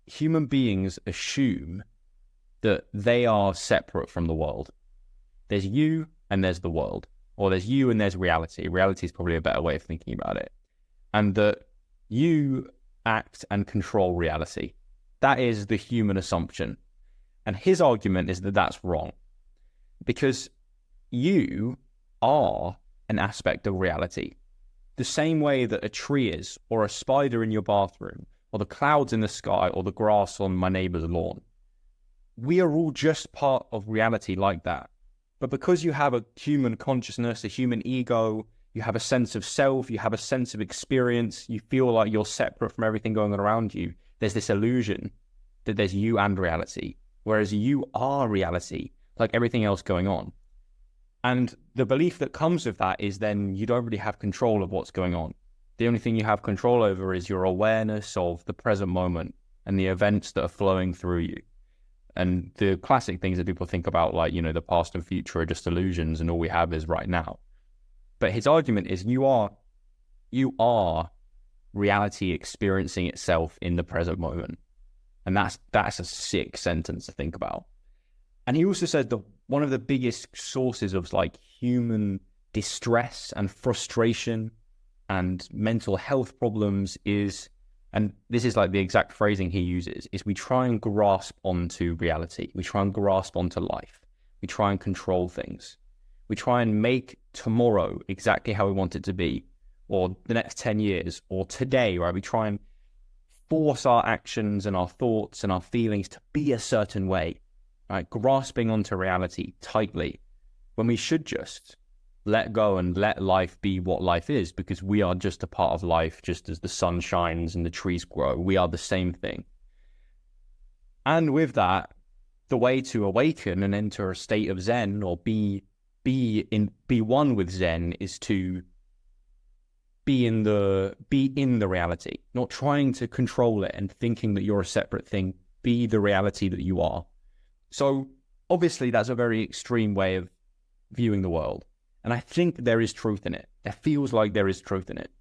human beings assume that they are separate from the world. There's you and there's the world, or there's you and there's reality. Reality is probably a better way of thinking about it. And that you act and control reality. That is the human assumption. And his argument is that that's wrong, because you are an aspect of reality. The same way that a tree is, or a spider in your bathroom, or the clouds in the sky, or the grass on my neighbor's lawn. We are all just part of reality like that. But because you have a human consciousness, a human ego, you have a sense of self, you have a sense of experience, you feel like you're separate from everything going on around you, there's this illusion that there's you and reality, whereas you are reality, like everything else going on. And the belief that comes with that is then you don't really have control of what's going on. The only thing you have control over is your awareness of the present moment and the events that are flowing through you. And the classic things that people think about, like, you know, the past and future are just illusions and all we have is right now. But his argument is you are reality experiencing itself in the present moment. And that's a sick sentence to think about. And he also said that one of the biggest sources of like human distress and frustration and mental health problems is, and this is like the exact phrasing he uses, is we try and grasp onto reality. We try and grasp onto life. We try and control things. We try and make tomorrow exactly how we want it to be, or the next 10 years, or today, right? We try and force our actions and our thoughts and our feelings to be a certain way, right? Grasping onto reality tightly, when we should just let go and let life be what life is, because we are just a part of life, just as the sun shines and the trees grow. We are the same thing. And with that, the way to awaken and enter a state of Zen, or be one with Zen, is to be in the reality, not trying to control it and thinking that you're a separate thing. Be the reality that you are. So obviously that's a very extreme way of viewing the world. And I think there is truth in it. It feels like there is truth in it.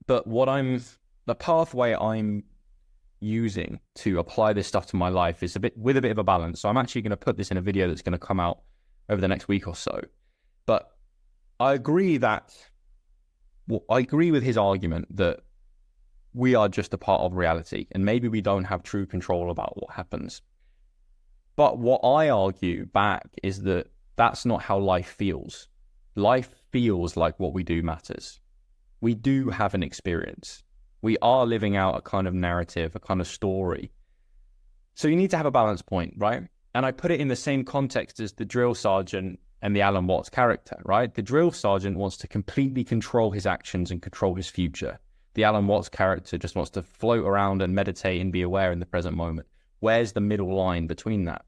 But the pathway I'm using to apply this stuff to my life is with a bit of a balance. So I'm actually going to put this in a video that's going to come out over the next week or so. But I agree with his argument that we are just a part of reality, and maybe we don't have true control about what happens. But what I argue back is that that's not how life feels. Life feels like what we do matters. We do have an experience. We are living out a kind of narrative, a kind of story. So you need to have a balance point, right? And I put it in the same context as the drill sergeant and the Alan Watts character, right? The drill sergeant wants to completely control his actions and control his future. The Alan Watts character just wants to float around and meditate and be aware in the present moment. Where's the middle line between that?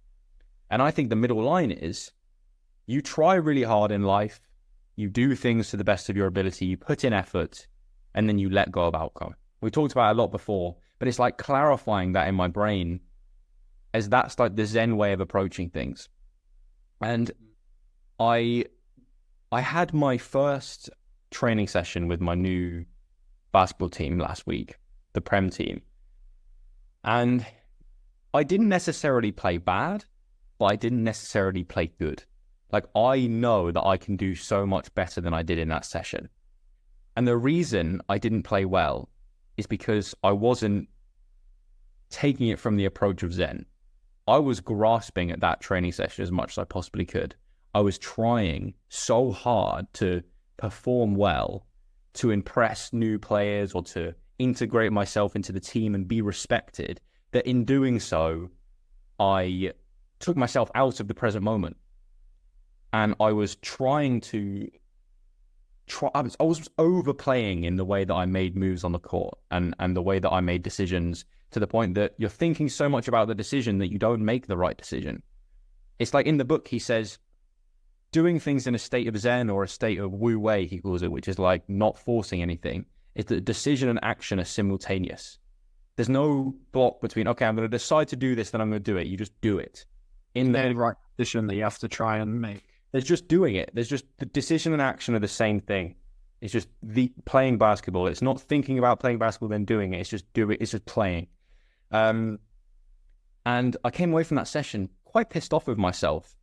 And I think the middle line is you try really hard in life, you do things to the best of your ability, you put in effort, and then you let go of outcome. We talked about it a lot before, but it's like clarifying that in my brain, as that's like the Zen way of approaching things. And I had my first training session with my new basketball team last week, the Prem team. And I didn't necessarily play bad, but I didn't necessarily play good. Like, I know that I can do so much better than I did in that session. And the reason I didn't play well is because I wasn't taking it from the approach of Zen. I was grasping at that training session as much as I possibly could. I was trying so hard to perform well, to impress new players or to integrate myself into the team and be respected, that in doing so, I took myself out of the present moment. And I was I was overplaying in the way that I made moves on the court and the way that I made decisions, to the point that you're thinking so much about the decision that you don't make the right decision. It's like in the book, he says, doing things in a state of Zen or a state of Wu Wei, he calls it, which is like not forcing anything, is that decision and action are simultaneous. There's no block between, okay, I'm going to decide to do this, then I'm going to do it. You just do it. In the right decision that you have to try and make. There's just doing it. There's just the decision and action are the same thing. It's just the playing basketball. It's not thinking about playing basketball then doing it. It's just do it. It's just playing. Um, and I came away from that session quite pissed off with myself,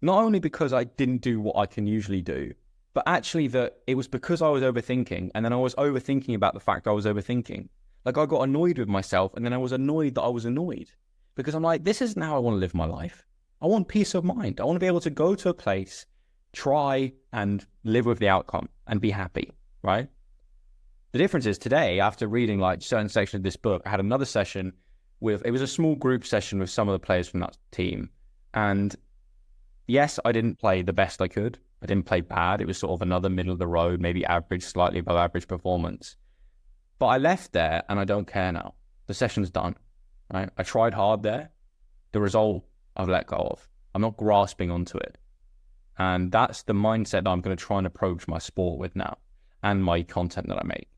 not only because I didn't do what I can usually do, but actually that it was because I was overthinking, and then I was overthinking about the fact I was overthinking. Like I got annoyed with myself, and then I was annoyed that I was annoyed, because I'm like, this isn't how I want to live my life. I want peace of mind. I want to be able to go to a place, try and live with the outcome and be happy, right? The difference is today, after reading like certain section of this book, I had another session with, it was a small group session with some of the players from that team. And yes, I didn't play the best I could. I didn't play bad. It was sort of another middle of the road, maybe average, slightly above average performance. But I left there and I don't care now. The session's done, right? I tried hard there. The result I've let go of. I'm not grasping onto it. And that's the mindset that I'm going to try and approach my sport with now, and my content that I make,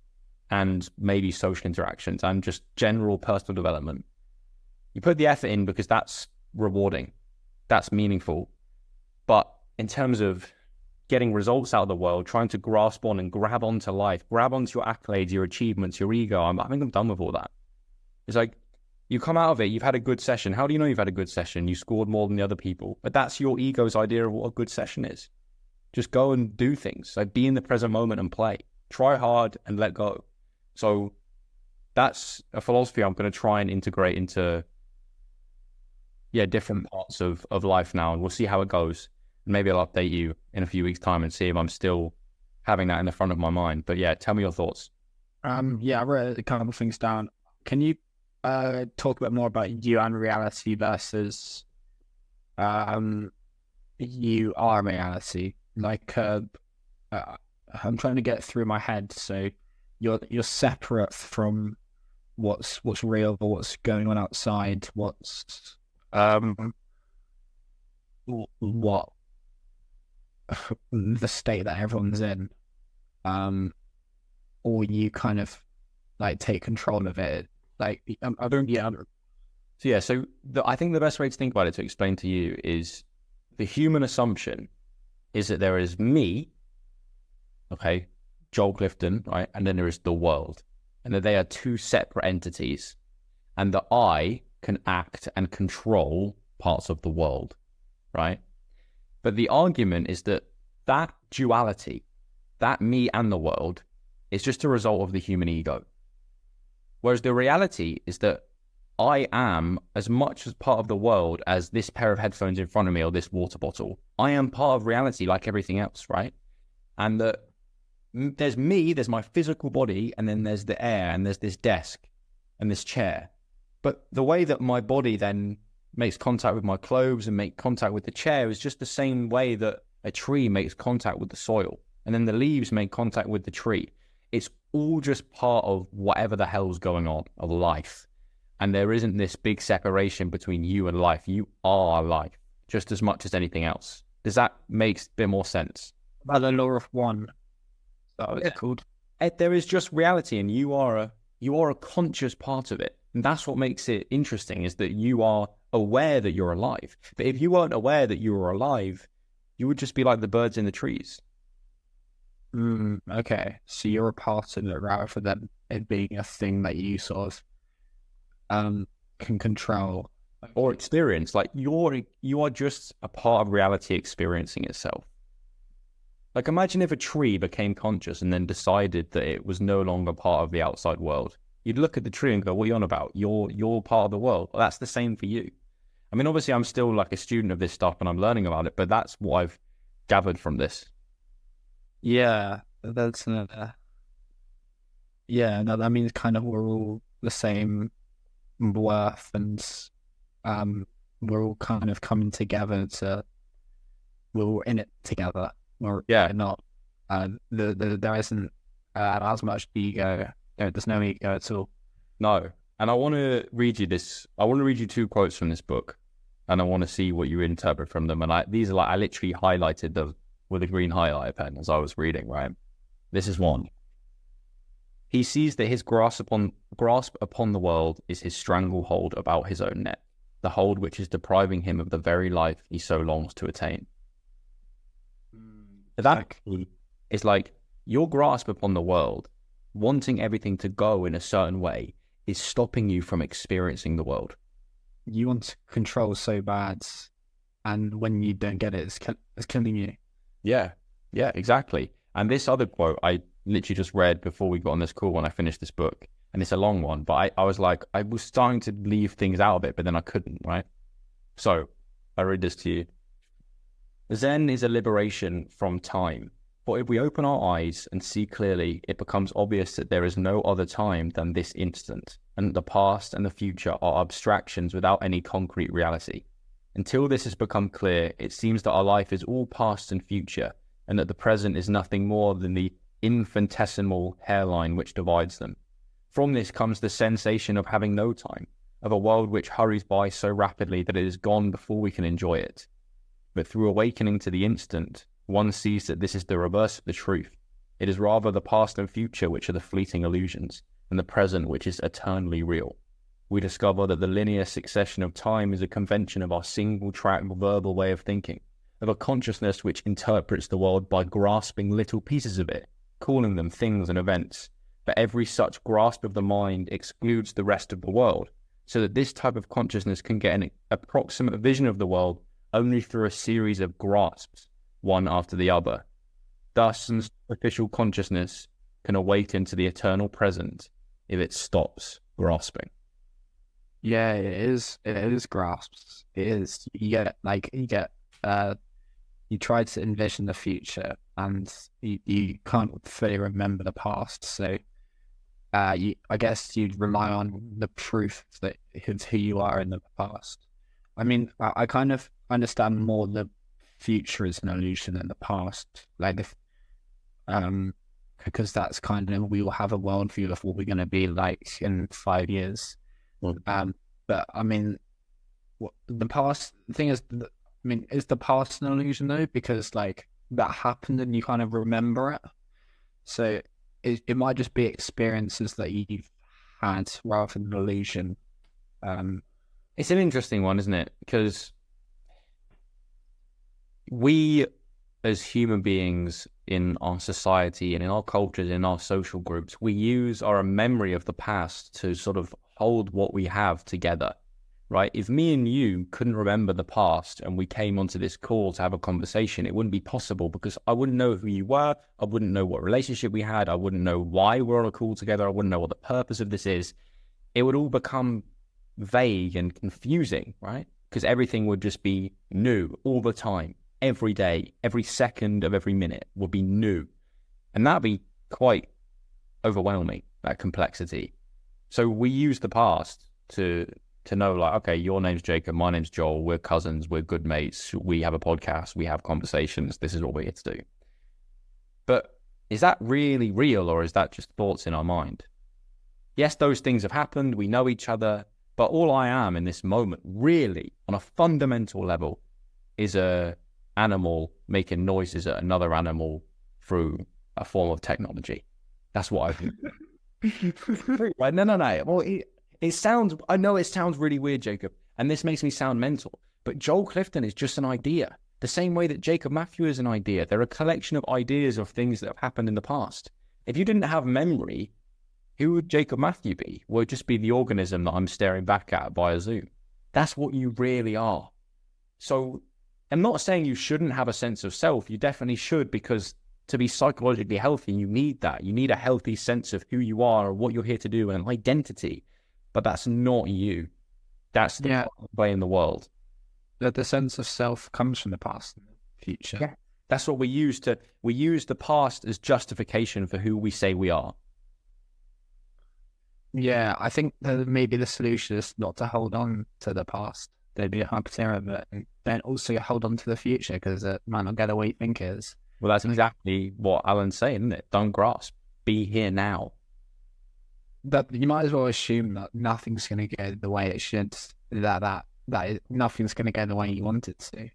and maybe social interactions and just general personal development. You put the effort in because that's rewarding. That's meaningful. But in terms of getting results out of the world, trying to grasp on and grab onto life, grab onto your accolades, your achievements, your ego, I think I'm done with all that. It's like, you come out of it, you've had a good session. How do you know you've had a good session? You scored more than the other people. But that's your ego's idea of what a good session is. Just go and do things. Like, be in the present moment and play. Try hard and let go. So that's a philosophy I'm going to try and integrate into different parts of life now. And we'll see how it goes. And maybe I'll update you in a few weeks' time and see if I'm still having that in the front of my mind. But yeah, tell me your thoughts. I wrote a couple of things down. Can you talk a bit more about you and reality versus you are reality? Like, I'm trying to get through my head. So you're separate from what's real or what's going on outside. What's what the state that everyone's in, or you kind of like take control of it. Like, I don't. Yeah. So I think the best way to think about it, to explain to you, is the human assumption is that there is me, okay, Joel Clifton, right, and then there is the world, and that they are two separate entities, and that I can act and control parts of the world, right? But the argument is that that duality, that me and the world, is just a result of the human ego. Whereas the reality is that I am as much as part of the world as this pair of headphones in front of me or this water bottle. I am part of reality like everything else, right? And that there's me, there's my physical body, and then there's the air, and there's this desk and this chair. But the way that my body then makes contact with my clothes and make contact with the chair is just the same way that a tree makes contact with the soil, and then the leaves make contact with the tree. It's all just part of whatever the hell's going on of life. And there isn't this big separation between you and life. You are life just as much as anything else. Does that make a bit more sense? About the law of one. That was called. There is just reality, and you are a conscious part of it. And that's what makes it interesting, is that you are aware that you're alive. But if you weren't aware that you were alive, you would just be like the birds in the trees. Okay, so you're a part of it rather than it being a thing that you sort of can control or experience. Like, you are just a part of reality experiencing itself. Like, imagine if a tree became conscious and then decided that it was no longer part of the outside world. You'd look at the tree and go, what are you on about? You're part of the world. Well, that's the same for you. I mean, obviously I'm still like a student of this stuff and I'm learning about it, but that's what I've gathered from this. Yeah, that's another. Yeah, no, that means kind of we're all the same worth, and we're all kind of coming together we're all in it together. Or not. There isn't as much ego. There's no ego at all. No. And I want to read you this. I want to read you two quotes from this book, and I want to see what you interpret from them. And I literally highlighted them with a green highlighter pen as I was reading, right? This is one. He sees that his grasp upon the world is his stranglehold about his own neck, the hold which is depriving him of the very life he so longs to attain. That is like your grasp upon the world, wanting everything to go in a certain way, is stopping you from experiencing the world. You want control so bad, and when you don't get it, it's killing you. Yeah, exactly. And this other quote I literally just read before we got on this call when I finished this book, and it's a long one, but I was like, I was starting to leave things out of it, but then I couldn't, right? So I read this to you. Zen is a liberation from time. For if we open our eyes and see clearly, it becomes obvious that there is no other time than this instant, and the past and the future are abstractions without any concrete reality. Until this has become clear, it seems that our life is all past and future, and that the present is nothing more than the infinitesimal hairline which divides them. From this comes the sensation of having no time, of a world which hurries by so rapidly that it is gone before we can enjoy it. But through awakening to the instant, one sees that this is the reverse of the truth. It is rather the past and future which are the fleeting illusions, and the present which is eternally real. We discover that the linear succession of time is a convention of our single-track verbal way of thinking, of a consciousness which interprets the world by grasping little pieces of it, calling them things and events. But every such grasp of the mind excludes the rest of the world, so that this type of consciousness can get an approximate vision of the world only through a series of grasps, one after the other. Thus, superficial consciousness can awaken to the eternal present if it stops grasping. Yeah, it is. It is grasps. It is. You try to envision the future, and you can't fully remember the past. So, I guess you'd rely on the proof that of who you are in the past. I mean, I kind of understand more the future is an illusion than the past. Because that's kind of, we will have a worldview of what we're going to be like in 5 years. But I mean, the thing is, is the past an illusion though? Because like that happened and you kind of remember it. So it might just be experiences that you've had rather than an illusion. It's an interesting one, isn't it? Because we, as human beings in our society and in our cultures, in our social groups, we use our memory of the past to sort of hold what we have together, right? If me and you couldn't remember the past and we came onto this call to have a conversation, it wouldn't be possible because I wouldn't know who you were. I wouldn't know what relationship we had. I wouldn't know why we're on a call together. I wouldn't know what the purpose of this is. It would all become vague and confusing, right? Because everything would just be new all the time. Every day, every second of every minute would be new. And that'd be quite overwhelming, that complexity. So we use the past to know, like, okay, your name's Jacob, my name's Joel, we're cousins, we're good mates, we have a podcast, we have conversations, this is what we're here to do. But is that really real, or is that just thoughts in our mind? Yes, those things have happened, we know each other, but all I am in this moment, really, on a fundamental level, is a animal making noises at another animal through a form of technology. That's what I think. Right? No. Well, it sounds, I know it sounds really weird, Jacob, and this makes me sound mental, but Joel Clifton is just an idea. The same way that Jacob Matthew is an idea. They're a collection of ideas of things that have happened in the past. If you didn't have memory, who would Jacob Matthew be? Well, it'd just be the organism that I'm staring back at via Zoom. That's what you really are. So I'm not saying you shouldn't have a sense of self. You definitely should, because to be psychologically healthy, you need that. You need a healthy sense of who you are or what you're here to do and an identity. But that's not you. That's the play in the world. The sense of self comes from the past and the future. Yeah. That's what we use the past as justification for who we say we are. Yeah, I think that maybe the solution is not to hold on to the past. There'd be a hypothetical of it, and then also hold on to the future because it might not get the way you think it is. Well, that's exactly what Alan's saying, isn't it? Don't grasp. Be here now. That you might as well assume that nothing's going to go the way it should. That nothing's going to go the way you want it to.